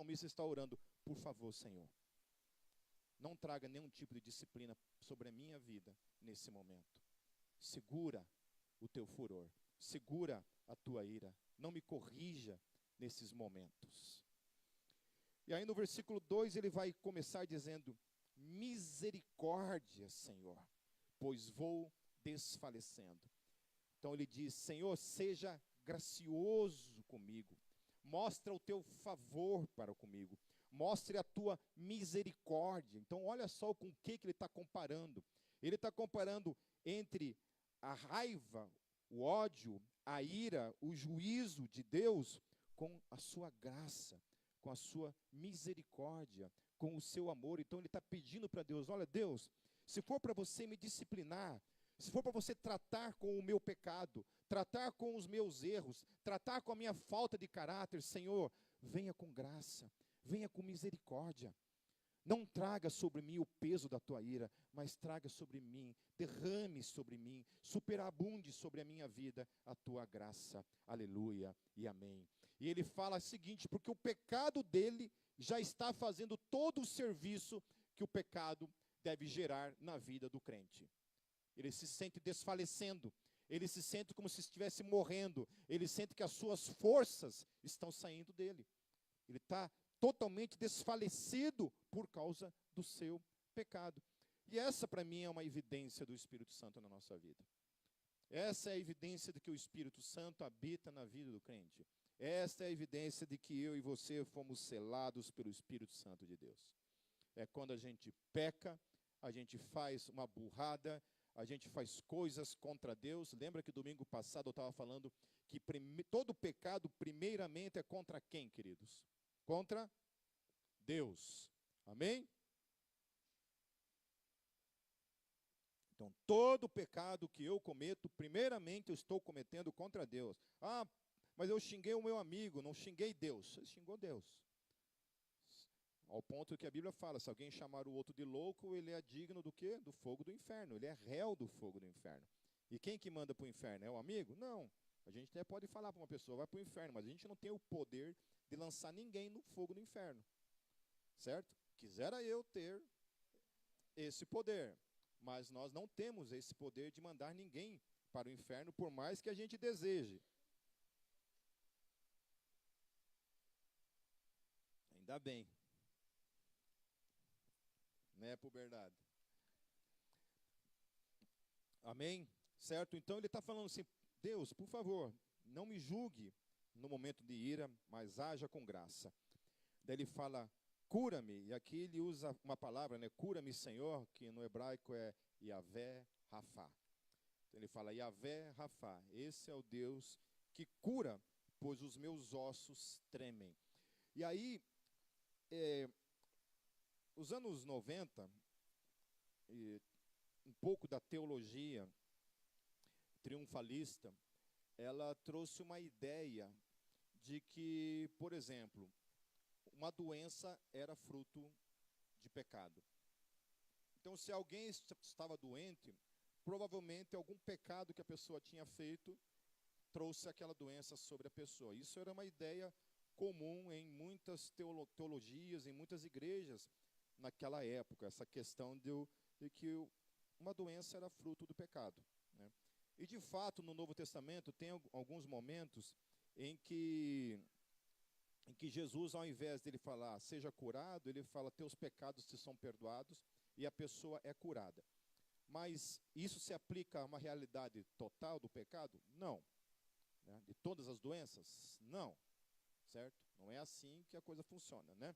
salmista está orando: por favor, Senhor, não traga nenhum tipo de disciplina sobre a minha vida nesse momento. Segura o teu furor, segura a tua ira, não me corrija nesses momentos. E aí no versículo 2 ele vai começar dizendo: misericórdia, Senhor, pois vou desfalecendo. Então ele diz: Senhor, seja gracioso comigo, mostra o teu favor para comigo, mostre a tua misericórdia. Então olha só com o que ele está comparando. Ele está comparando entre a raiva, o ódio, a ira, o juízo de Deus com a sua graça, com a sua misericórdia, com o seu amor. Então ele está pedindo para Deus: olha, Deus, se for para você me disciplinar, se for para você tratar com o meu pecado, tratar com os meus erros, tratar com a minha falta de caráter, Senhor, venha com graça, venha com misericórdia. Não traga sobre mim o peso da tua ira, mas traga sobre mim, derrame sobre mim, superabunde sobre a minha vida a tua graça. Aleluia e amém. E ele fala o seguinte: porque o pecado dele já está fazendo todo o serviço que o pecado deve gerar na vida do crente. Ele se sente desfalecendo, ele se sente como se estivesse morrendo, ele sente que as suas forças estão saindo dele. Ele está totalmente desfalecido por causa do seu pecado. E essa para mim é uma evidência do Espírito Santo na nossa vida. Essa é a evidência de que o Espírito Santo habita na vida do crente. Esta é a evidência de que eu e você fomos selados pelo Espírito Santo de Deus. É quando a gente peca, a gente faz uma burrada, a gente faz coisas contra Deus. Lembra que domingo passado eu estava falando que todo pecado primeiramente é contra quem, queridos? Contra Deus. Amém? Então, todo pecado que eu cometo, primeiramente eu estou cometendo contra Deus. Ah, mas eu xinguei o meu amigo, não xinguei Deus. Você xingou Deus. Ao ponto que a Bíblia fala: se alguém chamar o outro de louco, ele é digno do quê? Do fogo do inferno. Ele é réu do fogo do inferno. E quem que manda para o inferno? É o amigo? Não. A gente até pode falar para uma pessoa: vai para o inferno, mas a gente não tem o poder de lançar ninguém no fogo do inferno. Certo? Quisera eu ter esse poder, mas nós não temos esse poder de mandar ninguém para o inferno, por mais que a gente deseje. Ainda bem. Né, puberdade? Amém? Certo? Então ele está falando assim: Deus, por favor, não me julgue no momento de ira, mas haja com graça. Daí ele fala: cura-me, e aqui ele usa uma palavra, né? Cura-me, Senhor, que no hebraico é Yavé Rafá. Então ele fala: Yavé Rafá, esse é o Deus que cura, pois os meus ossos tremem. E aí, os anos 90, um pouco da teologia triunfalista, ela trouxe uma ideia de que, por exemplo, uma doença era fruto de pecado. Então, se alguém estava doente, provavelmente algum pecado que a pessoa tinha feito trouxe aquela doença sobre a pessoa. Isso era uma ideia comum em muitas teologias, em muitas igrejas naquela época, essa questão de que uma doença era fruto do pecado, né? E de fato, no Novo Testamento, tem alguns momentos em que Jesus, ao invés de ele falar seja curado, ele fala teus pecados te são perdoados, e a pessoa é curada. Mas isso se aplica a uma realidade total do pecado? Não. Né? De todas as doenças? Não. Certo? Não é assim que a coisa funciona, né?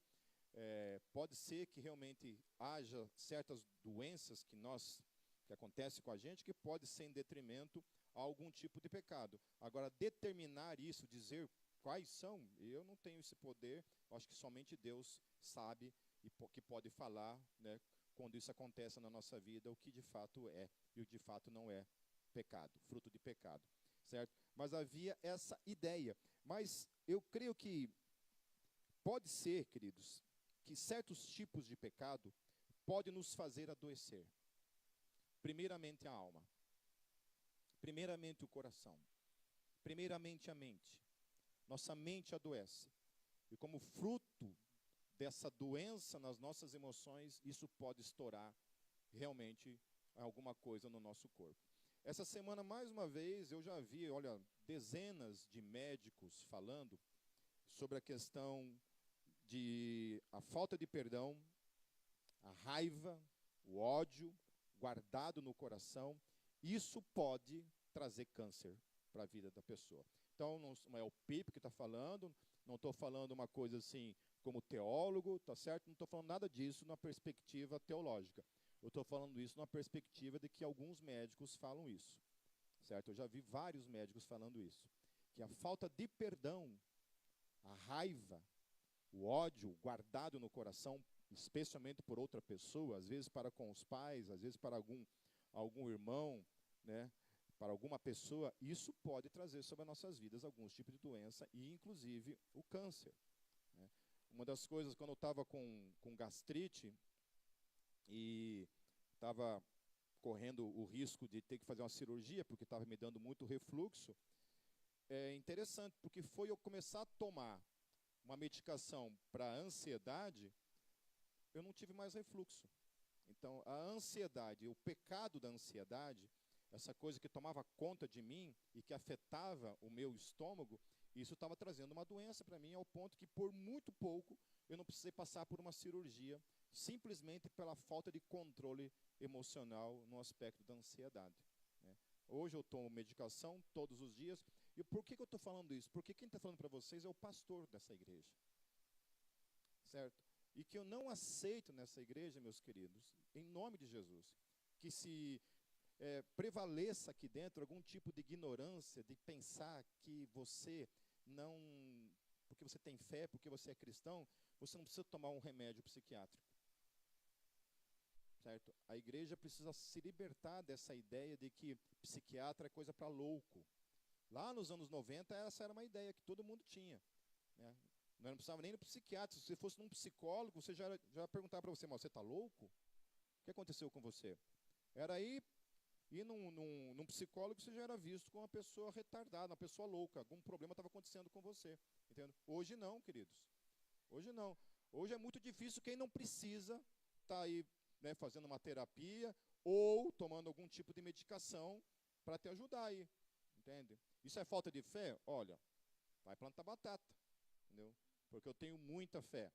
Pode ser que realmente haja certas doenças que acontecem com a gente, que pode ser em detrimento a algum tipo de pecado. Agora, determinar isso, dizer quais são, eu não tenho esse poder. Eu acho que somente Deus sabe e que pode falar, né, quando isso acontece na nossa vida, o que de fato é e o que de fato não é pecado, fruto de pecado, certo? Mas havia essa ideia. Mas eu creio que pode ser, queridos, que certos tipos de pecado podem nos fazer adoecer. Primeiramente a alma, primeiramente o coração, primeiramente a mente. Nossa mente adoece. E como fruto dessa doença nas nossas emoções, isso pode estourar realmente alguma coisa no nosso corpo. Essa semana, mais uma vez, eu já vi, olha, dezenas de médicos falando sobre a questão de a falta de perdão, a raiva, o ódio guardado no coração. Isso pode trazer câncer para a vida da pessoa. Então, não é o Pipe que está falando, não estou falando uma coisa assim como teólogo, tá certo? Não estou falando nada disso na perspectiva teológica. Eu estou falando isso na perspectiva de que alguns médicos falam isso, certo? Eu já vi vários médicos falando isso, que a falta de perdão, a raiva, o ódio guardado no coração, especialmente por outra pessoa, às vezes para com os pais, às vezes para algum irmão, né? Para alguma pessoa, isso pode trazer sobre as nossas vidas alguns tipos de doença e, inclusive, o câncer. Né? Uma das coisas, quando eu estava com gastrite e estava correndo o risco de ter que fazer uma cirurgia, porque estava me dando muito refluxo, é interessante, porque foi eu começar a tomar uma medicação para ansiedade, eu não tive mais refluxo. Então, a ansiedade, o pecado da ansiedade, essa coisa que tomava conta de mim e que afetava o meu estômago, isso estava trazendo uma doença para mim, ao ponto que por muito pouco eu não precisei passar por uma cirurgia, simplesmente pela falta de controle emocional no aspecto da ansiedade. Né? Hoje eu tomo medicação todos os dias. E por que eu estou falando isso? Porque quem está falando para vocês é o pastor dessa igreja. Certo? E que eu não aceito nessa igreja, meus queridos, em nome de Jesus, que se prevaleça aqui dentro algum tipo de ignorância, de pensar que você não, porque você tem fé, porque você é cristão, você não precisa tomar um remédio psiquiátrico. Certo? A igreja precisa se libertar dessa ideia de que psiquiatra é coisa para louco. Lá nos anos 90, essa era uma ideia que todo mundo tinha. Né? Não precisava nem do psiquiatra. Se você fosse num psicólogo, você já perguntava para você, mas você está louco? O que aconteceu com você? Era aí, ir num psicólogo, você já era visto como uma pessoa retardada, uma pessoa louca. Algum problema estava acontecendo com você. Entende? Hoje não, queridos. Hoje não. Hoje é muito difícil quem não precisa estar aí, né, fazendo uma terapia ou tomando algum tipo de medicação para te ajudar aí. Entende? Isso é falta de fé? Olha, vai plantar batata. Entendeu? Porque eu tenho muita fé.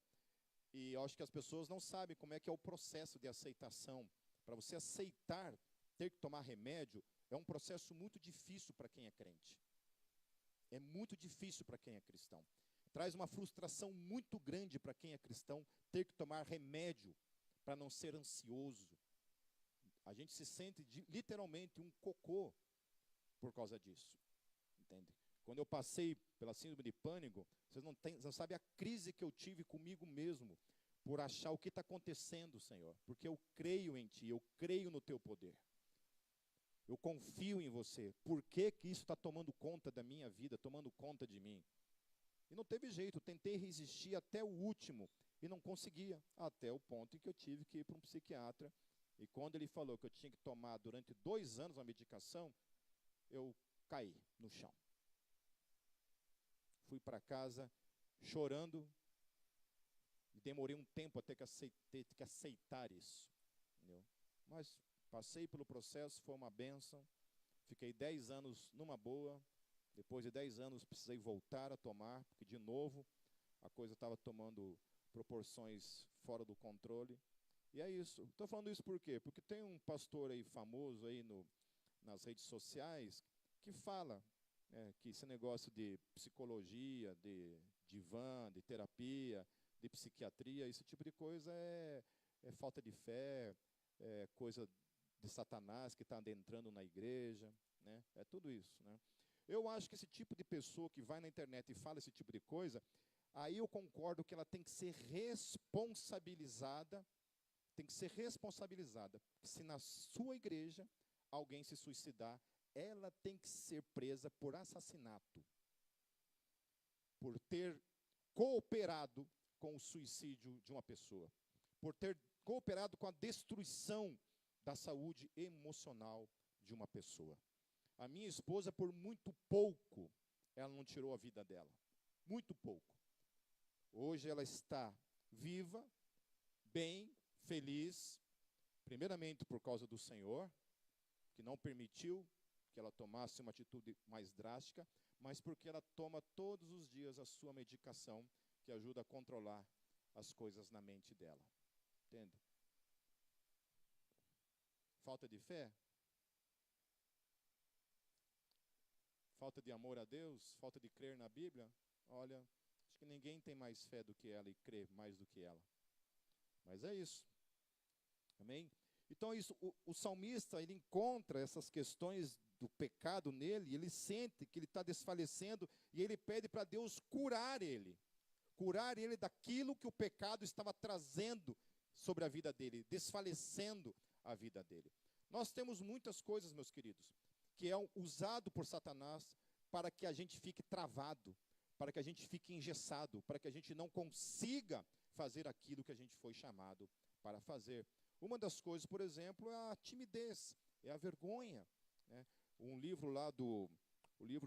E eu acho que as pessoas não sabem como é que é o processo de aceitação. Para você aceitar ter que tomar remédio, é um processo muito difícil para quem é crente. É muito difícil para quem é cristão. Traz uma frustração muito grande para quem é cristão ter que tomar remédio para não ser ansioso. A gente se sente literalmente um cocô por causa disso. Entende? Quando eu passei pela síndrome de pânico, vocês não sabem a crise que eu tive comigo mesmo por achar o que está acontecendo, Senhor. Porque eu creio em Ti, eu creio no Teu poder. Eu confio em você. Por que que isso está tomando conta da minha vida, tomando conta de mim? E não teve jeito, tentei resistir até o último e não conseguia, até o ponto em que eu tive que ir para um psiquiatra. E quando ele falou que eu tinha que tomar durante 2 anos uma medicação, eu caí no chão. Fui para casa chorando e demorei um tempo até ter que aceitar isso. Entendeu? Mas passei pelo processo, foi uma bênção. Fiquei 10 anos numa boa. Depois de 10 anos precisei voltar a tomar, porque de novo a coisa estava tomando proporções fora do controle. E é isso. Estou falando isso por quê? Porque tem um pastor aí famoso aí nas redes sociais que fala que esse negócio de psicologia, de divã, de terapia, de psiquiatria, esse tipo de coisa é falta de fé, é coisa de Satanás que está adentrando na igreja, né? É tudo isso, né? Eu acho que esse tipo de pessoa que vai na internet e fala esse tipo de coisa, aí eu concordo que ela tem que ser responsabilizada, se na sua igreja alguém se suicidar, ela tem que ser presa por assassinato, por ter cooperado com o suicídio de uma pessoa, por ter cooperado com a destruição da saúde emocional de uma pessoa. A minha esposa, por muito pouco, ela não tirou a vida dela. Muito pouco. Hoje ela está viva, bem, feliz, primeiramente por causa do Senhor, que não permitiu que ela tomasse uma atitude mais drástica, mas porque ela toma todos os dias a sua medicação, que ajuda a controlar as coisas na mente dela. Entende? Falta de fé? Falta de amor a Deus? Falta de crer na Bíblia? Olha, acho que ninguém tem mais fé do que ela e crê mais do que ela. Mas é isso. Amém? Então isso, o salmista, ele encontra essas questões do pecado nele, ele sente que ele está desfalecendo, e ele pede para Deus curar ele daquilo que o pecado estava trazendo sobre a vida dele, desfalecendo a vida dele. Nós temos muitas coisas, meus queridos, que é usado por Satanás para que a gente fique travado, para que a gente fique engessado, para que a gente não consiga fazer aquilo que a gente foi chamado para fazer. Uma das coisas, por exemplo, é a timidez, é a vergonha, né? O livro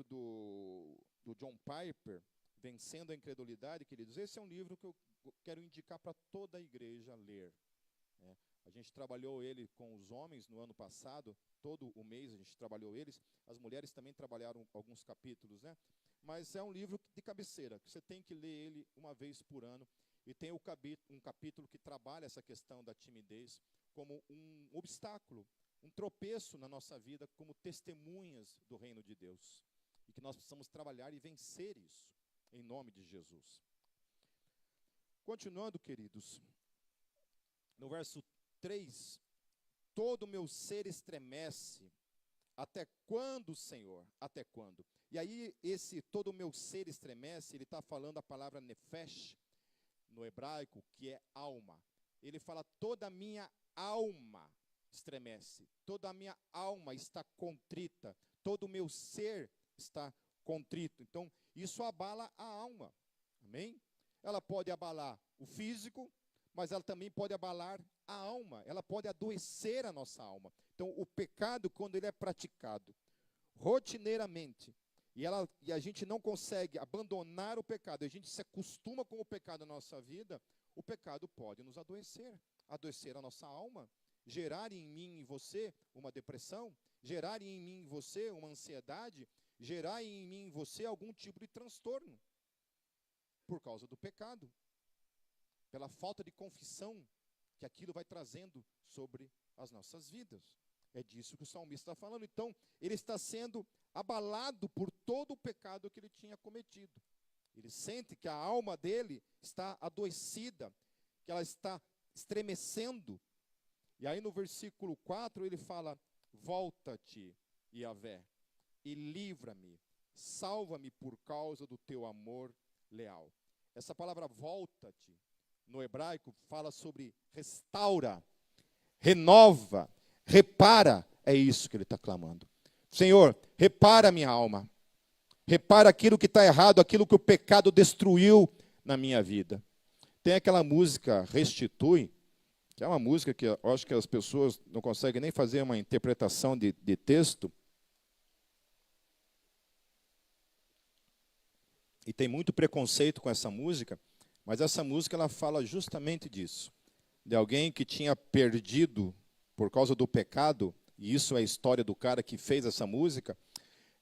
do John Piper, Vencendo a Incredulidade, queridos, esse é um livro que eu quero indicar para toda a igreja ler, né? A gente trabalhou ele com os homens no ano passado, todo o mês a gente trabalhou eles, as mulheres também trabalharam alguns capítulos, né? Mas é um livro de cabeceira, que você tem que ler ele uma vez por ano. E tem um capítulo que trabalha essa questão da timidez como um obstáculo, um tropeço na nossa vida, como testemunhas do reino de Deus. E que nós precisamos trabalhar e vencer isso, em nome de Jesus. Continuando, queridos, no verso 3, todo o meu ser estremece. Até quando, Senhor? Até quando? E aí, esse todo o meu ser estremece, ele está falando a palavra nefesh, no hebraico, que é alma. Ele fala, toda a minha alma estremece, toda a minha alma está contrita, todo o meu ser está contrito. Então, isso abala a alma, amém? Ela pode abalar o físico, mas ela também pode abalar a alma, ela pode adoecer a nossa alma. Então, o pecado, quando ele é praticado rotineiramente, e a gente não consegue abandonar o pecado, a gente se acostuma com o pecado na nossa vida, o pecado pode nos adoecer a nossa alma, gerar em mim e em você uma depressão, gerar em mim e em você uma ansiedade, gerar em mim e em você algum tipo de transtorno, por causa do pecado, pela falta de confissão que aquilo vai trazendo sobre as nossas vidas. É disso que o salmista está falando. Então, ele está sendo abalado por todo o pecado que ele tinha cometido. Ele sente que a alma dele está adoecida, que ela está estremecendo. E aí no versículo 4 ele fala, volta-te, Yahvé, e livra-me, salva-me por causa do teu amor leal. Essa palavra volta-te, no hebraico, fala sobre restaura, renova, repara. É isso que ele está clamando. Senhor, repara a minha alma. Repara aquilo que está errado, aquilo que o pecado destruiu na minha vida. Tem aquela música Restitui, que é uma música que eu acho que as pessoas não conseguem nem fazer uma interpretação de texto. E tem muito preconceito com essa música, mas essa música ela fala justamente disso. De alguém que tinha perdido, por causa do pecado, e isso é a história do cara que fez essa música,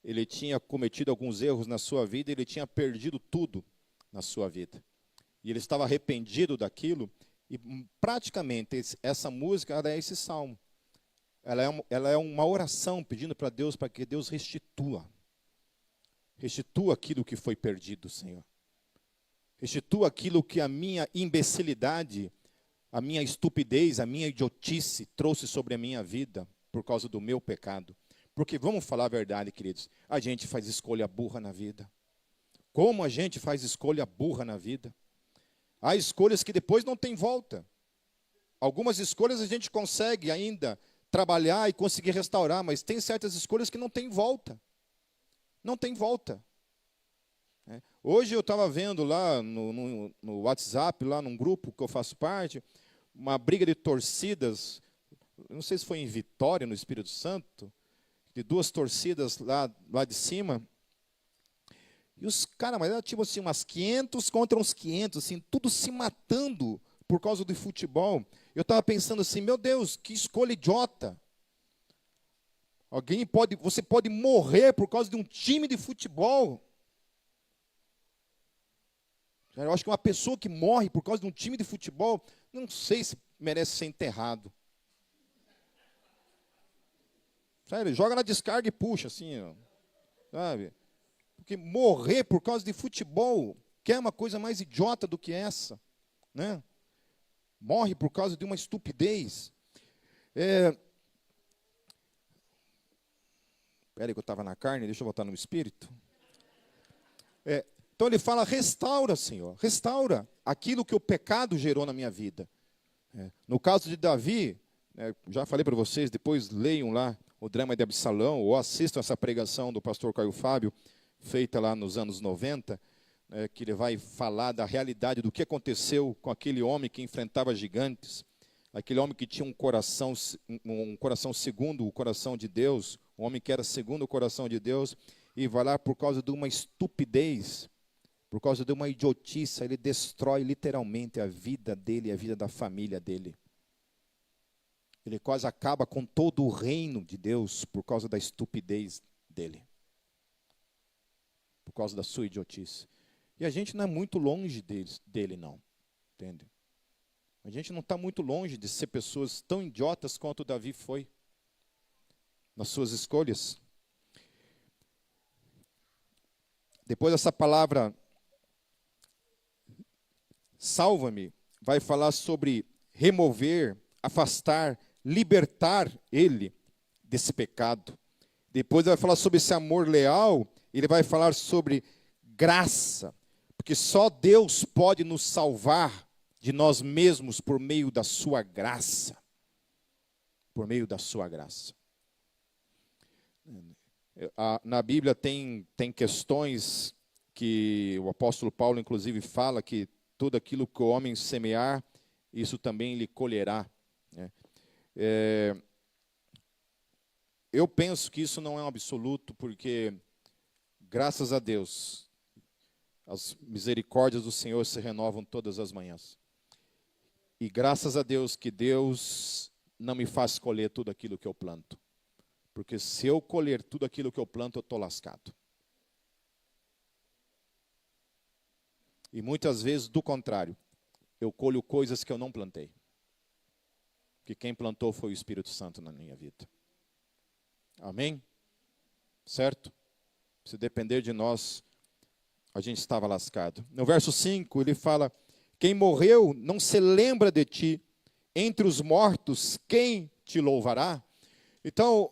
ele tinha cometido alguns erros na sua vida, ele tinha perdido tudo na sua vida. E ele estava arrependido daquilo, e praticamente essa música ela é esse salmo. Ela é uma oração pedindo para Deus, para que Deus restitua. Restitua aquilo que foi perdido, Senhor. Restitua aquilo que a minha imbecilidade, a minha estupidez, a minha idiotice trouxe sobre a minha vida por causa do meu pecado. Porque vamos falar a verdade, queridos, a gente faz escolha burra na vida. Como a gente faz escolha burra na vida? Há escolhas que depois não tem volta. Algumas escolhas a gente consegue ainda trabalhar e conseguir restaurar, mas tem certas escolhas que não tem volta. Não tem volta. Hoje eu estava vendo lá no WhatsApp, lá num grupo que eu faço parte, uma briga de torcidas, não sei se foi em Vitória, no Espírito Santo, de duas torcidas lá de cima, E os caras, mas era tipo assim, umas 500 contra uns 500, assim, tudo se matando por causa do futebol. Eu estava pensando assim, meu Deus, que escolha idiota. Você pode morrer por causa de um time de futebol. Eu acho que uma pessoa que morre por causa de um time de futebol, não sei se merece ser enterrado. Sério, joga na descarga e puxa, assim, ó, sabe? Porque morrer por causa de futebol, que é uma coisa mais idiota do que essa, né? Morre por causa de uma estupidez. Espera aí que eu estava na carne, deixa eu voltar no espírito. Então ele fala, restaura, Senhor, restaura aquilo que o pecado gerou na minha vida. No caso de Davi, já falei para vocês, depois leiam lá o drama de Absalão, ou assistam essa pregação do pastor Caio Fábio, feita lá nos anos 90, que ele vai falar da realidade do que aconteceu com aquele homem que enfrentava gigantes, aquele homem que tinha um coração segundo o coração de Deus, um homem que era segundo o coração de Deus, e vai lá por causa de uma estupidez, por causa de uma idiotice, ele destrói literalmente a vida dele e a vida da família dele. Ele quase acaba com todo o reino de Deus por causa da estupidez dele. Por causa da sua idiotice. E a gente não é muito longe dele não. Entende? A gente não está muito longe de ser pessoas tão idiotas quanto Davi foi. Nas suas escolhas. Depois dessa palavra, salva-me, vai falar sobre remover, afastar, libertar ele desse pecado. Depois vai falar sobre esse amor leal, ele vai falar sobre graça, porque só Deus pode nos salvar de nós mesmos por meio da sua graça. Por meio da sua graça. Na Bíblia tem questões que o apóstolo Paulo, inclusive, fala que tudo aquilo que o homem semear, isso também lhe colherá. Né? Eu penso que isso não é um absoluto, porque, graças a Deus, as misericórdias do Senhor se renovam todas as manhãs. E graças a Deus que Deus não me faz colher tudo aquilo que eu planto. Porque se eu colher tudo aquilo que eu planto, eu estou lascado. E muitas vezes, do contrário, eu colho coisas que eu não plantei. Porque quem plantou foi o Espírito Santo na minha vida. Amém? Certo? Se depender de nós, a gente estava lascado. No verso 5, ele fala, quem morreu não se lembra de ti, entre os mortos, quem te louvará? Então,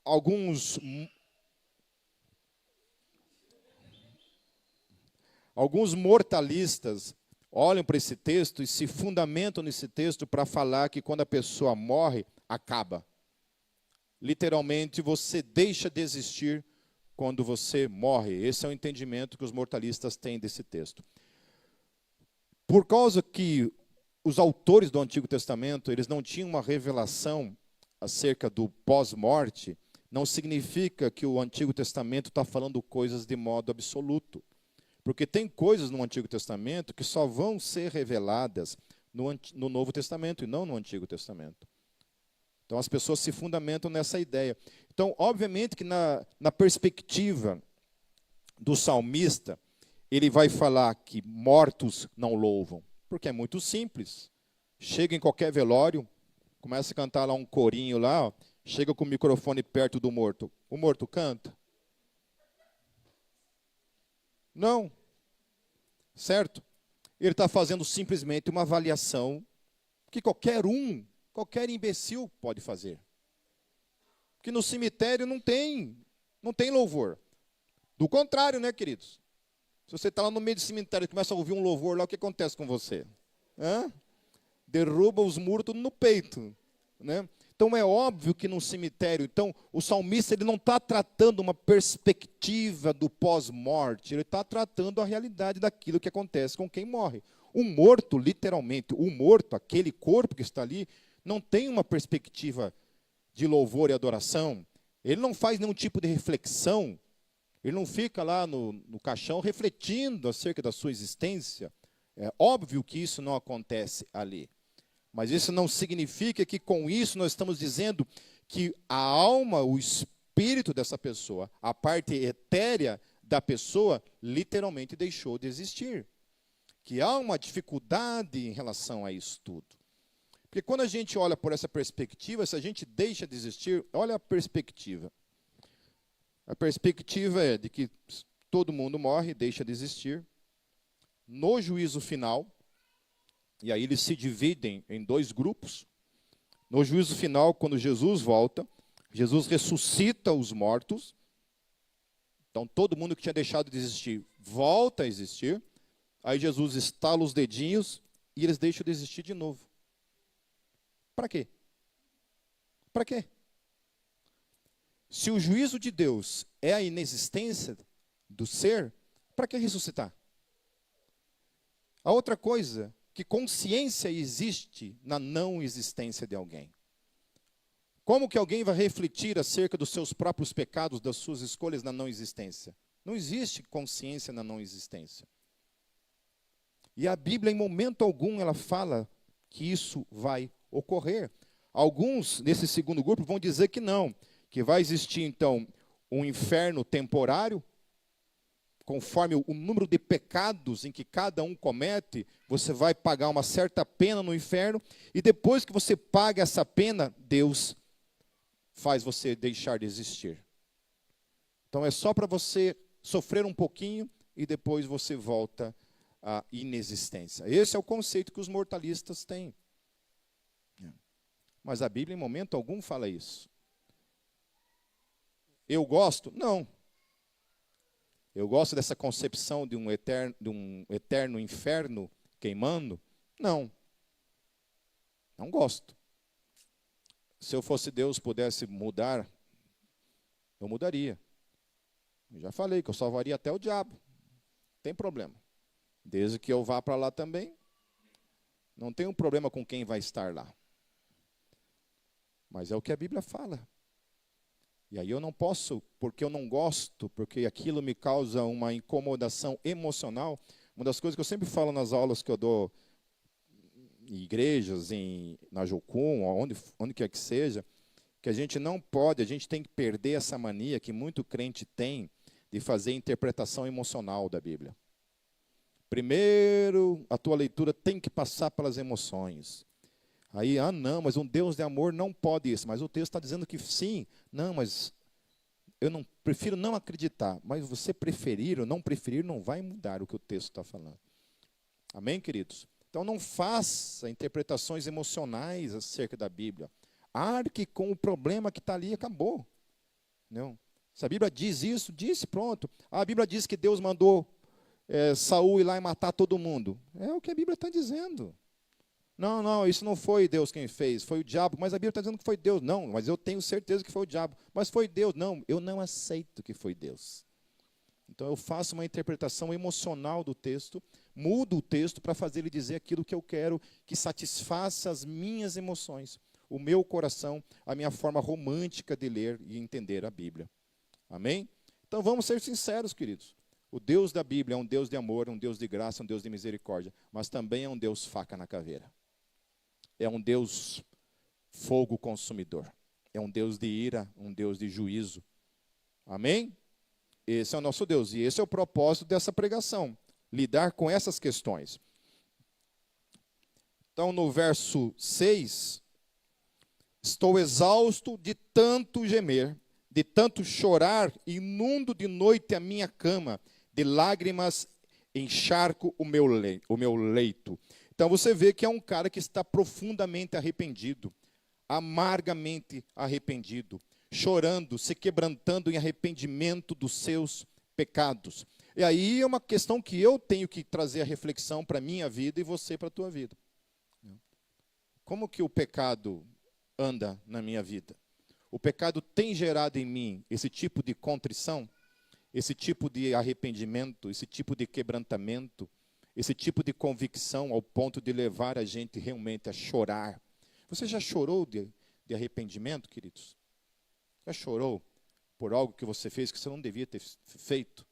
alguns mortalistas olham para esse texto e se fundamentam nesse texto para falar que quando a pessoa morre, acaba. Literalmente, você deixa de existir quando você morre. Esse é o entendimento que os mortalistas têm desse texto. Por causa que os autores do Antigo Testamento, eles não tinham uma revelação acerca do pós-morte, não significa que o Antigo Testamento está falando coisas de modo absoluto. Porque tem coisas no Antigo Testamento que só vão ser reveladas no Novo Testamento e não no Antigo Testamento. Então as pessoas se fundamentam nessa ideia. Então, obviamente que na perspectiva do salmista, ele vai falar que mortos não louvam. Porque é muito simples. Chega em qualquer velório, começa a cantar lá um corinho lá, ó, chega com o microfone perto do morto. O morto canta? Não. Certo? Ele está fazendo simplesmente uma avaliação que qualquer imbecil pode fazer. Porque no cemitério não tem louvor. Do contrário, né, queridos? Se você está lá no meio do cemitério e começa a ouvir um louvor lá, o que acontece com você? Derruba os muros tudo no peito. Né? Então é óbvio que no cemitério, então o salmista ele não está tratando uma perspectiva do pós-morte, ele está tratando a realidade daquilo que acontece com quem morre. O morto, literalmente, aquele corpo que está ali, não tem uma perspectiva de louvor e adoração, ele não faz nenhum tipo de reflexão, Ele não fica lá no caixão refletindo acerca da sua existência. É óbvio que isso não acontece ali. Mas isso não significa que com isso nós estamos dizendo que a alma, o espírito dessa pessoa, a parte etérea da pessoa, literalmente deixou de existir. Que há uma dificuldade em relação a isso tudo. Porque quando a gente olha por essa perspectiva, se a gente deixa de existir, olha a perspectiva. A perspectiva é de que todo mundo morre, deixa de existir. No juízo final, e aí eles se dividem em dois grupos. No juízo final, quando Jesus volta, Jesus ressuscita os mortos. Então todo mundo que tinha deixado de existir volta a existir. Aí Jesus estala os dedinhos e eles deixam de existir de novo. Para quê? Para quê? Se o juízo de Deus é a inexistência do ser, para que ressuscitar? A outra coisa, que consciência existe na não existência de alguém. Como que alguém vai refletir acerca dos seus próprios pecados, das suas escolhas na não existência? Não existe consciência na não existência. E a Bíblia, em momento algum, ela fala que isso vai ocorrer. Alguns, nesse segundo grupo, vão dizer que não, que vai existir, então, um inferno temporário, conforme o número de pecados em que cada um comete, você vai pagar uma certa pena no inferno, e depois que você paga essa pena, Deus faz você deixar de existir. Então é só para você sofrer um pouquinho, e depois você volta à inexistência. Esse é o conceito que os mortalistas têm. Mas a Bíblia, em momento algum, fala isso. Eu gosto? Não. Eu gosto dessa concepção de um eterno inferno queimando? Não. Não gosto. Se eu fosse Deus, pudesse mudar, eu mudaria. Eu já falei que eu salvaria até o diabo. Não tem problema. Desde que eu vá para lá também, não tem um problema com quem vai estar lá. Mas é o que a Bíblia fala. E aí eu não posso, porque eu não gosto, porque aquilo me causa uma incomodação emocional. Uma das coisas que eu sempre falo nas aulas que eu dou em igrejas, na Jocum, onde quer que seja, que a gente não pode, a gente tem que perder essa mania que muito crente tem de fazer interpretação emocional da Bíblia. Primeiro, a tua leitura tem que passar pelas emoções. Aí, não, mas um Deus de amor não pode isso. Mas o texto está dizendo que sim. Não, mas eu não prefiro não acreditar. Mas você preferir ou não preferir não vai mudar o que o texto está falando. Amém, queridos? Então não faça interpretações emocionais acerca da Bíblia. Arque com o problema que está ali e acabou. Não. Se a Bíblia diz isso, disse, pronto. A Bíblia diz que Deus mandou Saul ir lá e matar todo mundo. É o que a Bíblia está dizendo. Não, isso não foi Deus quem fez, foi o diabo. Mas a Bíblia está dizendo que foi Deus. Não, mas eu tenho certeza que foi o diabo. Mas foi Deus. Não, eu não aceito que foi Deus. Então eu faço uma interpretação emocional do texto, mudo o texto para fazer ele dizer aquilo que eu quero, que satisfaça as minhas emoções, o meu coração, a minha forma romântica de ler e entender a Bíblia. Amém? Então vamos ser sinceros, queridos. O Deus da Bíblia é um Deus de amor, um Deus de graça, um Deus de misericórdia, mas também é um Deus faca na caveira. É um Deus fogo consumidor. É um Deus de ira, um Deus de juízo. Amém? Esse é o nosso Deus. E esse é o propósito dessa pregação. Lidar com essas questões. Então, no verso 6, estou exausto de tanto gemer, de tanto chorar, inundo de noite a minha cama, de lágrimas encharco o meu leito. Então você vê que é um cara que está profundamente arrependido, amargamente arrependido, chorando, se quebrantando em arrependimento dos seus pecados. E aí é uma questão que eu tenho que trazer a reflexão para a minha vida e você para a tua vida. Como que o pecado anda na minha vida? O pecado tem gerado em mim esse tipo de contrição, esse tipo de arrependimento, esse tipo de quebrantamento, esse tipo de convicção ao ponto de levar a gente realmente a chorar. Você já chorou de arrependimento, queridos? Já chorou? por algo que você fez que você não devia ter feito.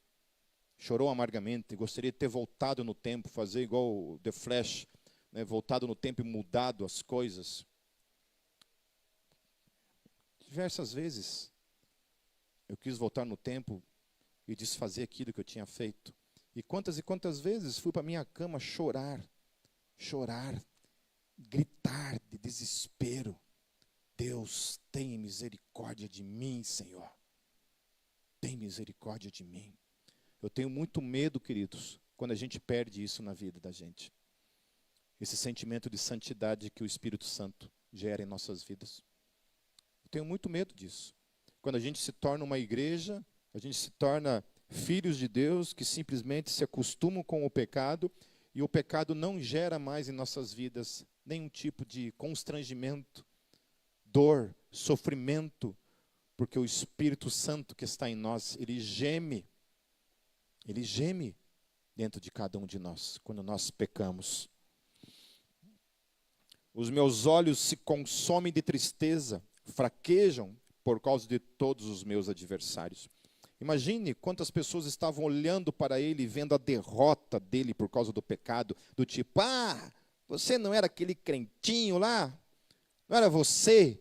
Chorou amargamente, gostaria de ter voltado no tempo, fazer igual o The Flash, né, voltado no tempo e mudado as coisas. Diversas vezes eu quis voltar no tempo e desfazer aquilo que eu tinha feito. E quantas vezes fui para minha cama chorar, gritar de desespero. Deus, tem misericórdia de mim, Senhor. Tem misericórdia de mim. Eu tenho muito medo, queridos, quando a gente perde isso na vida da gente. Esse sentimento de santidade que o Espírito Santo gera em nossas vidas. Eu tenho muito medo disso. Quando a gente se torna uma igreja, a gente se torna filhos de Deus que simplesmente se acostumam com o pecado e o pecado não gera mais em nossas vidas nenhum tipo de constrangimento, dor, sofrimento, porque o Espírito Santo que está em nós, ele geme dentro de cada um de nós, quando nós pecamos. Os meus olhos se consomem de tristeza, fraquejam por causa de todos os meus adversários. Imagine quantas pessoas estavam olhando para ele, vendo a derrota dele por causa do pecado, do tipo, você não era aquele crentinho lá? Não era você,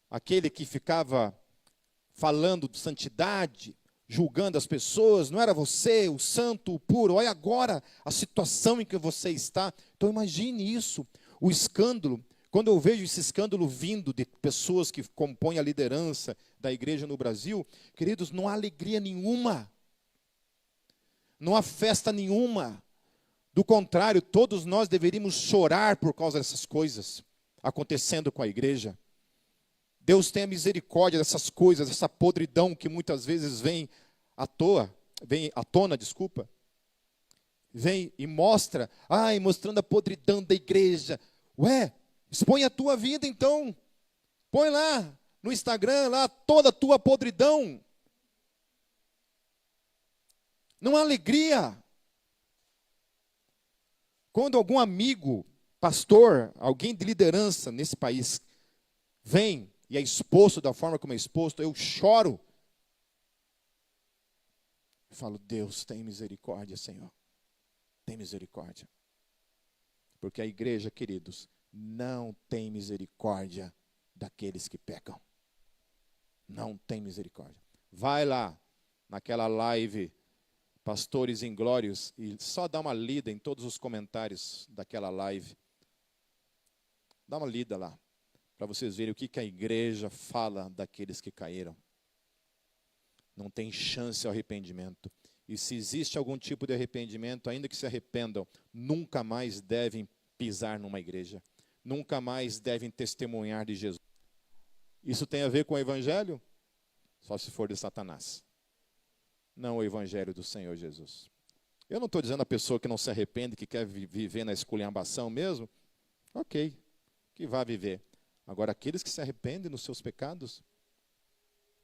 aquele que ficava falando de santidade, julgando as pessoas? Não era você, o santo, o puro? Olha agora a situação em que você está. Então imagine isso, o escândalo. Quando eu vejo esse escândalo vindo de pessoas que compõem a liderança da igreja no Brasil, queridos, não há alegria nenhuma, não há festa nenhuma. Do contrário, todos nós deveríamos chorar por causa dessas coisas acontecendo com a igreja. Deus tenha misericórdia dessas coisas, dessa podridão que muitas vezes vem à tona, vem e mostra, mostrando a podridão da igreja. Expõe a tua vida então, põe lá no Instagram, lá toda a tua podridão. Não há alegria. Quando algum amigo, pastor, alguém de liderança nesse país, vem e é exposto da forma como é exposto, eu choro. Eu falo, Deus, tem misericórdia, Senhor. Tem misericórdia. Porque a igreja, queridos, não tem misericórdia daqueles que pecam. Não tem misericórdia. Vai lá, naquela live, Pastores Inglórios, e só dá uma lida em todos os comentários daquela live. Dá uma lida lá, para vocês verem o que a igreja fala daqueles que caíram. Não tem chance ao arrependimento. E se existe algum tipo de arrependimento, ainda que se arrependam, nunca mais devem pisar numa igreja. Nunca mais devem testemunhar de Jesus. Isso tem a ver com o evangelho? Só se for de Satanás. Não o evangelho do Senhor Jesus. Eu não estou dizendo a pessoa que não se arrepende, que quer viver na esculhambação mesmo. Ok, que vá viver. Agora, aqueles que se arrependem dos seus pecados,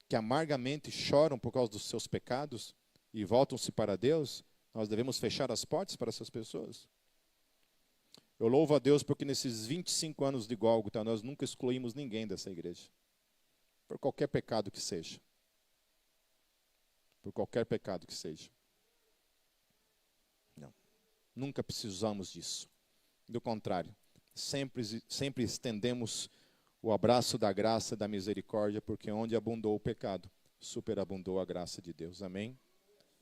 que amargamente choram por causa dos seus pecados e voltam-se para Deus, nós devemos fechar as portas para essas pessoas. Eu louvo a Deus porque nesses 25 anos de Gólgota, nós nunca excluímos ninguém dessa igreja. Por qualquer pecado que seja. Por qualquer pecado que seja. Não. Nunca precisamos disso. Do contrário, sempre estendemos o abraço da graça e da misericórdia, porque onde abundou o pecado, superabundou a graça de Deus. Amém?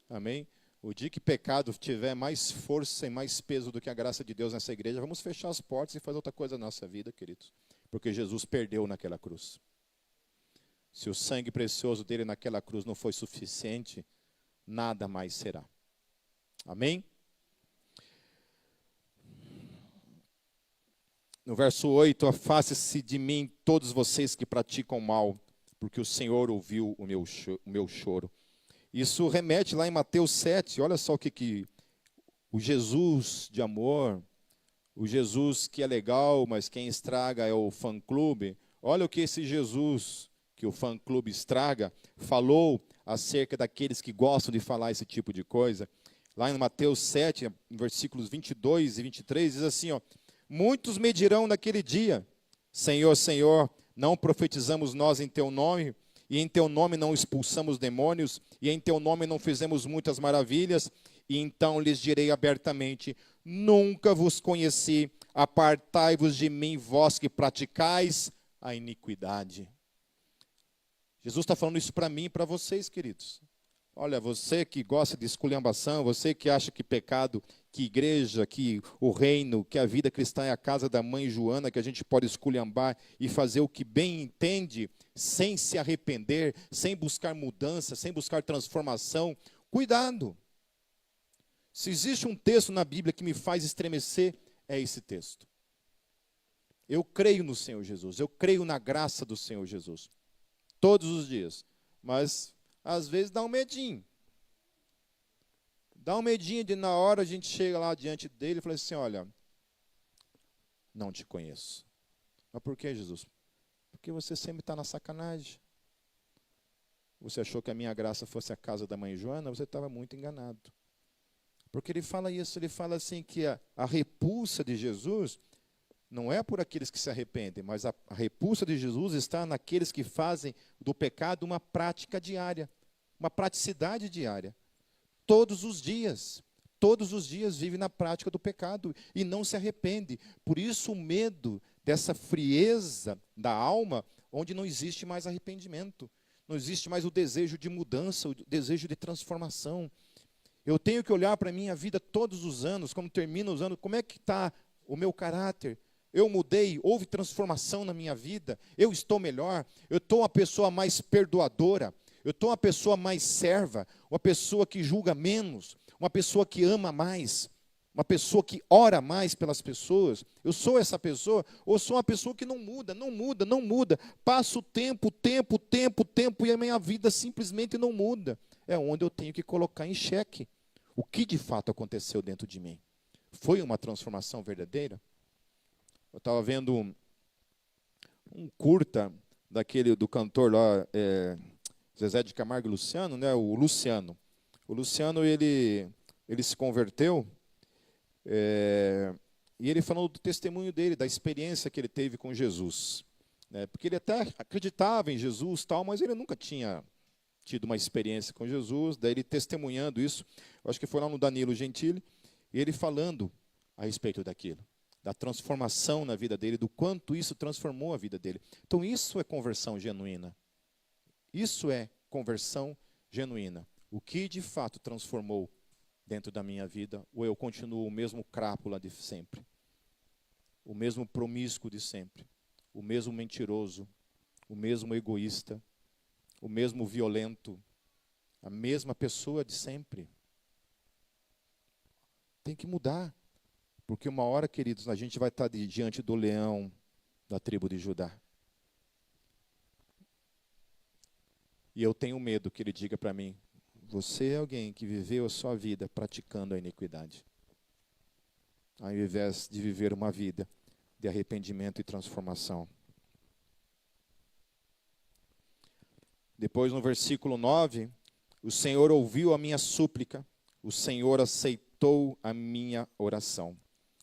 Amém? O dia que pecado tiver mais força e mais peso do que a graça de Deus nessa igreja, vamos fechar as portas e fazer outra coisa na nossa vida, queridos. Porque Jesus perdeu naquela cruz. Se o sangue precioso dele naquela cruz não foi suficiente, nada mais será. Amém? No verso 8, afaste-se de mim todos vocês que praticam mal, porque o Senhor ouviu o meu choro. Isso remete lá em Mateus 7, olha só o que o Jesus de amor, o Jesus que é legal, mas quem estraga é o fã-clube. Olha o que esse Jesus, que o fã-clube estraga, falou acerca daqueles que gostam de falar esse tipo de coisa. Lá em Mateus 7, versículos 22 e 23, diz assim, muitos me dirão naquele dia, Senhor, Senhor, não profetizamos nós em teu nome, e em teu nome não expulsamos demônios, e em teu nome não fizemos muitas maravilhas? E então lhes direi abertamente: nunca vos conheci, apartai-vos de mim, vós que praticais a iniquidade. Jesus está falando isso para mim e para vocês, queridos. Olha, você que gosta de esculhambação, você que acha que pecado, que igreja, que o reino, que a vida cristã é a casa da mãe Joana, que a gente pode esculhambar e fazer o que bem entende, sem se arrepender, sem buscar mudança, sem buscar transformação, cuidado. Se existe um texto na Bíblia que me faz estremecer, é esse texto. Eu creio no Senhor Jesus, eu creio na graça do Senhor Jesus, todos os dias, mas às vezes dá um medinho. Dá um medinho de na hora a gente chega lá diante dele e fala assim: olha, não te conheço. Mas por que, Jesus? Porque você sempre está na sacanagem. Você achou que a minha graça fosse a casa da mãe Joana? Você estava muito enganado. Porque ele fala isso, ele fala assim que a repulsa de Jesus não é por aqueles que se arrependem, mas a repulsa de Jesus está naqueles que fazem do pecado uma prática diária, uma praticidade diária. Todos os dias vive na prática do pecado e não se arrepende. Por isso o medo dessa frieza da alma, onde não existe mais arrependimento, não existe mais o desejo de mudança, o desejo de transformação. Eu tenho que olhar para a minha vida todos os anos, quando termina os anos, como é que está o meu caráter? Eu mudei, houve transformação na minha vida, eu estou melhor, eu estou uma pessoa mais perdoadora, eu estou uma pessoa mais serva, uma pessoa que julga menos, uma pessoa que ama mais, uma pessoa que ora mais pelas pessoas. Eu sou essa pessoa, ou sou uma pessoa que não muda, passa o tempo, e a minha vida simplesmente não muda. É onde eu tenho que colocar em xeque o que de fato aconteceu dentro de mim. Foi uma transformação verdadeira? Eu estava vendo um curta do cantor lá, Zezé de Camargo e Luciano, né? O Luciano. O Luciano, ele se converteu, e ele falou do testemunho dele, da experiência que ele teve com Jesus. Né? Porque ele até acreditava em Jesus, tal, mas ele nunca tinha tido uma experiência com Jesus. Daí ele testemunhando isso, eu acho que foi lá no Danilo Gentili, e ele falando a respeito daquilo, da transformação na vida dele, do quanto isso transformou a vida dele. Então isso é conversão genuína. Isso é conversão genuína. O que de fato transformou dentro da minha vida, ou eu continuo o mesmo crápula de sempre, o mesmo promíscuo de sempre, o mesmo mentiroso, o mesmo egoísta, o mesmo violento, a mesma pessoa de sempre. Tem que mudar, porque uma hora, queridos, a gente vai estar diante do leão da tribo de Judá. E eu tenho medo que ele diga para mim: você é alguém que viveu a sua vida praticando a iniquidade, ao invés de viver uma vida de arrependimento e transformação. Depois, no versículo 9, o Senhor ouviu a minha súplica, o Senhor aceitou a minha oração.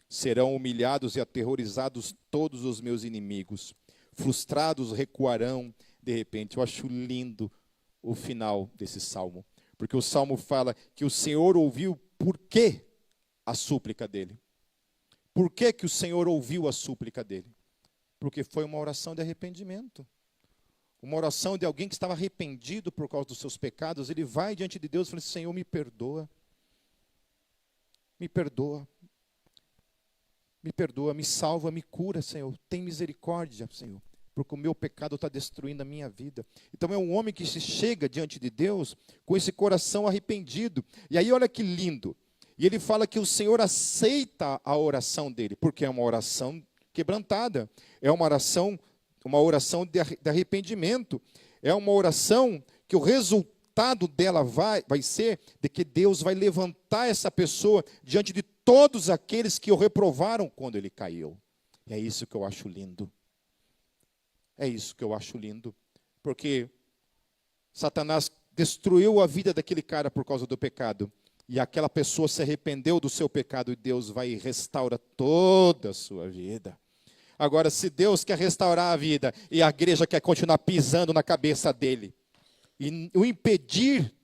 Serão humilhados e aterrorizados todos os meus inimigos, frustrados recuarão de repente. Eu acho lindo o final desse salmo, porque o salmo fala que o Senhor ouviu por quê a súplica dele. Por que que o Senhor ouviu a súplica dele? Porque foi uma oração de arrependimento. Uma oração de alguém que estava arrependido por causa dos seus pecados. Ele vai diante de Deus e fala: Senhor, me perdoa. Me perdoa. Me perdoa, me salva, me cura, Senhor. Tem misericórdia, Senhor, porque o meu pecado está destruindo a minha vida. Então é um homem que se chega diante de Deus com esse coração arrependido. E aí olha que lindo. E ele fala que o Senhor aceita a oração dele, porque é uma oração quebrantada. É uma oração de arrependimento. É uma oração que o resultado dela vai ser de que Deus vai levantar essa pessoa diante de todos aqueles que o reprovaram quando ele caiu. E é isso que eu acho lindo. É isso que eu acho lindo. Porque Satanás destruiu a vida daquele cara por causa do pecado. E aquela pessoa se arrependeu do seu pecado e Deus vai e restaura toda a sua vida. Agora, se Deus quer restaurar a vida e a igreja quer continuar pisando na cabeça dele, e o impedir,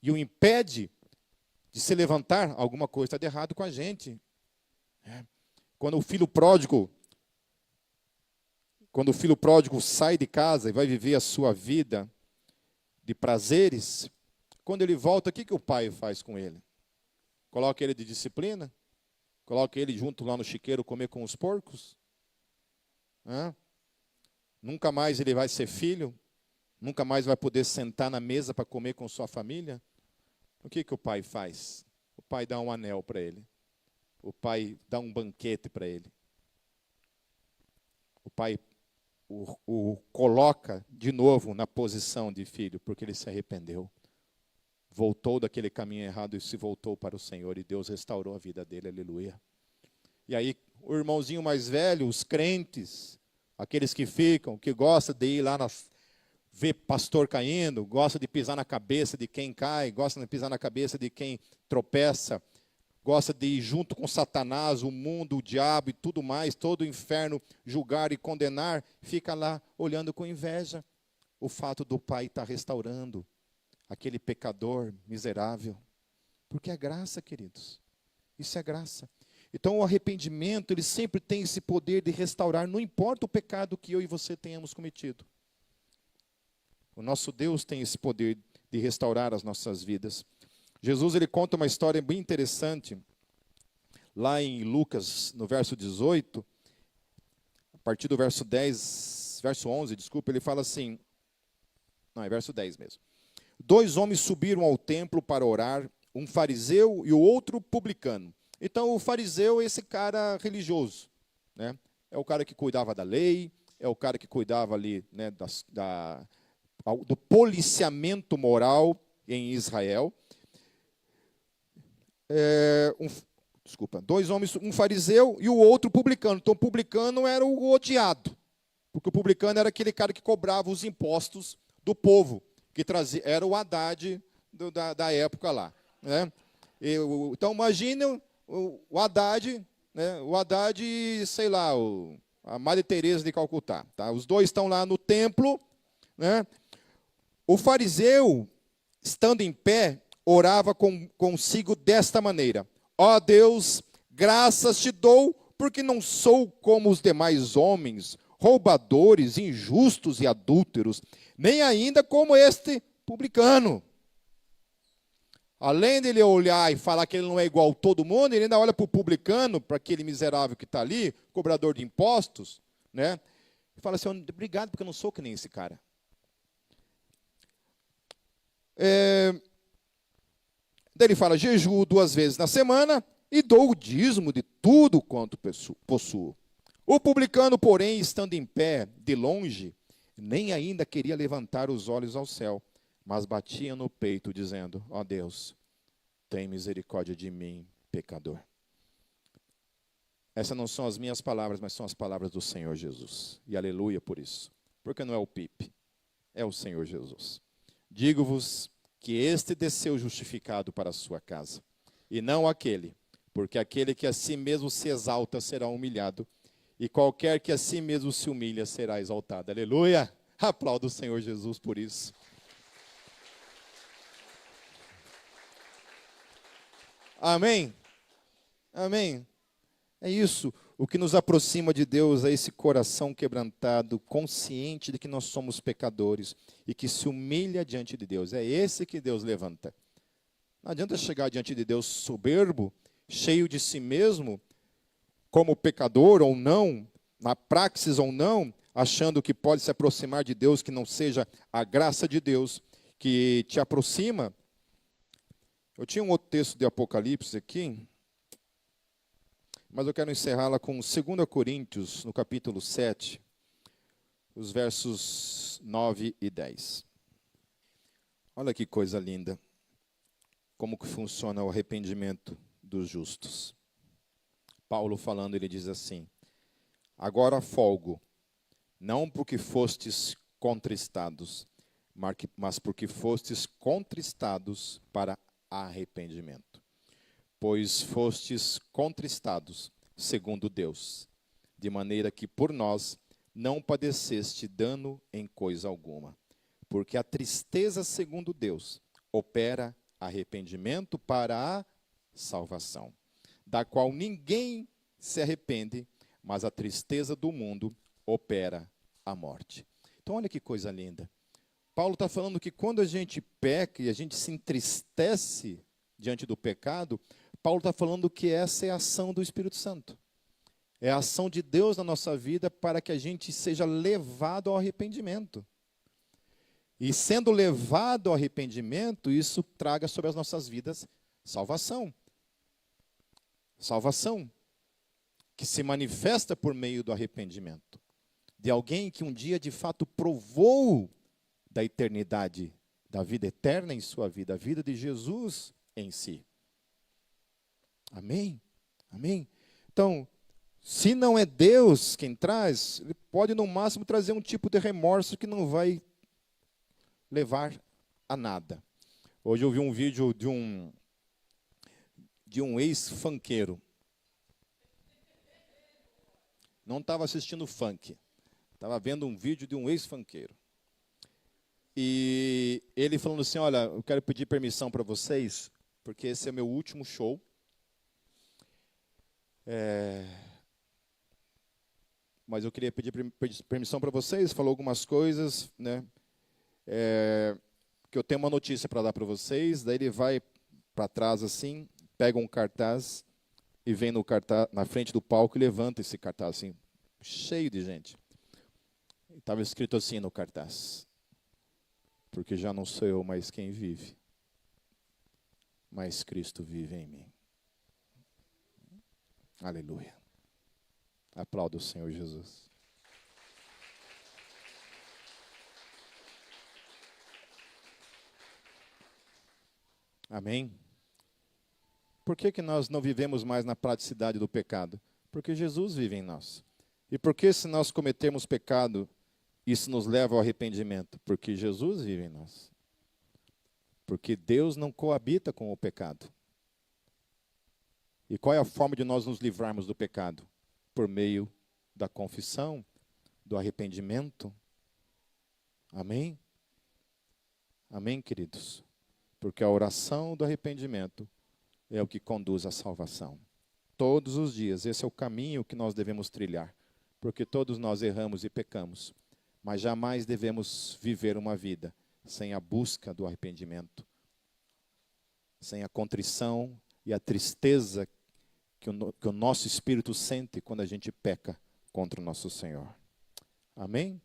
e o impede de se levantar, alguma coisa está de errado com a gente. Quando o filho pródigo sai de casa e vai viver a sua vida de prazeres, quando ele volta, o que o pai faz com ele? Coloca ele de disciplina? Coloca ele junto lá no chiqueiro comer com os porcos? Nunca mais ele vai ser filho? Nunca mais vai poder sentar na mesa para comer com sua família? O que o pai faz? O pai dá um anel para ele. O pai dá um banquete para ele. O pai o coloca de novo na posição de filho, porque ele se arrependeu. Voltou daquele caminho errado e se voltou para o Senhor, e Deus restaurou a vida dele, aleluia. E aí, o irmãozinho mais velho, os crentes, aqueles que gostam de ir lá ver pastor caindo, gosta de pisar na cabeça de quem cai, gosta de pisar na cabeça de quem tropeça, gosta de ir junto com Satanás, o mundo, o diabo e tudo mais, todo o inferno, julgar e condenar, fica lá olhando com inveja o fato do pai estar restaurando aquele pecador miserável. Porque é graça, queridos. Isso é graça. Então o arrependimento, ele sempre tem esse poder de restaurar, não importa o pecado que eu e você tenhamos cometido. O nosso Deus tem esse poder de restaurar as nossas vidas. Jesus, ele conta uma história bem interessante, lá em Lucas, no verso 18, a partir do verso 11, ele fala assim, não, é verso 10 mesmo. 2 homens subiram ao templo para orar, um fariseu e o outro publicano. Então, o fariseu é esse cara religioso, né? É o cara que cuidava da lei, é o cara que cuidava ali, né, do policiamento moral em Israel. 2 homens, um fariseu e o outro publicano. Então, o publicano era o odiado, porque o publicano era aquele cara que cobrava os impostos do povo, que era o Haddad da época lá, né? Então, imagina o Haddad, né? O Haddad, sei lá, a Madre Teresa de Calcutá. Tá? Os dois estão lá no templo, né? O fariseu, estando em pé, orava consigo desta maneira: ó Deus, graças te dou, porque não sou como os demais homens, roubadores, injustos e adúlteros, nem ainda como este publicano. Além dele olhar e falar que ele não é igual a todo mundo, ele ainda olha para o publicano, para aquele miserável que está ali, cobrador de impostos, né? E fala assim: obrigado, porque eu não sou que nem esse cara. Daí ele fala: jejuo 2 vezes na semana e dou o dízimo de tudo quanto possuo. O publicano, porém, estando em pé de longe, nem ainda queria levantar os olhos ao céu, mas batia no peito, dizendo: ó Deus, tem misericórdia de mim, pecador. Essas não são as minhas palavras, mas são as palavras do Senhor Jesus. E aleluia por isso. Porque não é o Pipe, é o Senhor Jesus. Digo-vos que este desceu justificado para a sua casa, e não aquele, porque aquele que a si mesmo se exalta será humilhado, e qualquer que a si mesmo se humilha será exaltado. Aleluia! Aplauda o Senhor Jesus por isso. Amém? Amém? É isso. O que nos aproxima de Deus é esse coração quebrantado, consciente de que nós somos pecadores e que se humilha diante de Deus. É esse que Deus levanta. Não adianta chegar diante de Deus soberbo, cheio de si mesmo, como pecador ou não, na praxis ou não, achando que pode se aproximar de Deus, que não seja a graça de Deus que te aproxima. Eu tinha um outro texto de Apocalipse aqui, mas eu quero encerrá-la com 2 Coríntios, no capítulo 7, os versos 9 e 10. Olha que coisa linda, como que funciona o arrependimento dos justos. Paulo falando, ele diz assim: agora folgo, não porque fostes contristados, mas porque fostes contristados para arrependimento. Pois fostes contristados, segundo Deus, de maneira que por nós não padeceste dano em coisa alguma. Porque a tristeza, segundo Deus, opera arrependimento para a salvação, da qual ninguém se arrepende, mas a tristeza do mundo opera a morte. Então, olha que coisa linda. Paulo está falando que quando a gente peca e a gente se entristece diante do pecado, Paulo está falando que essa é a ação do Espírito Santo. É a ação de Deus na nossa vida para que a gente seja levado ao arrependimento. E sendo levado ao arrependimento, isso traga sobre as nossas vidas salvação. Salvação que se manifesta por meio do arrependimento. De alguém que um dia de fato provou da eternidade, da vida eterna em sua vida, a vida de Jesus em si. Amém? Amém? Então, se não é Deus quem traz, ele pode no máximo trazer um tipo de remorso que não vai levar a nada. Hoje eu vi um vídeo de um ex-funkeiro. Não estava assistindo funk. Estava vendo um vídeo de um ex-funkeiro. E ele falando assim, olha, eu quero pedir permissão para vocês, porque esse é meu último show. Mas eu queria pedir permissão para vocês, falou algumas coisas, né? Que eu tenho uma notícia para dar para vocês. Daí ele vai para trás assim, pega um cartaz e vem no cartaz, na frente do palco e levanta esse cartaz assim, cheio de gente. Estava escrito assim no cartaz: porque já não sou eu mais quem vive, mas Cristo vive em mim. Aleluia. Aplauda o Senhor Jesus. Amém? Por que nós não vivemos mais na praticidade do pecado? Porque Jesus vive em nós. E por que se nós cometermos pecado, isso nos leva ao arrependimento? Porque Jesus vive em nós. Porque Deus não coabita com o pecado. E qual é a forma de nós nos livrarmos do pecado? Por meio da confissão, do arrependimento. Amém? Amém, queridos? Porque a oração do arrependimento é o que conduz à salvação. Todos os dias, esse é o caminho que nós devemos trilhar. Porque todos nós erramos e pecamos. Mas jamais devemos viver uma vida sem a busca do arrependimento. Sem a contrição e a tristeza que o nosso espírito sente quando a gente peca contra o nosso Senhor. Amém?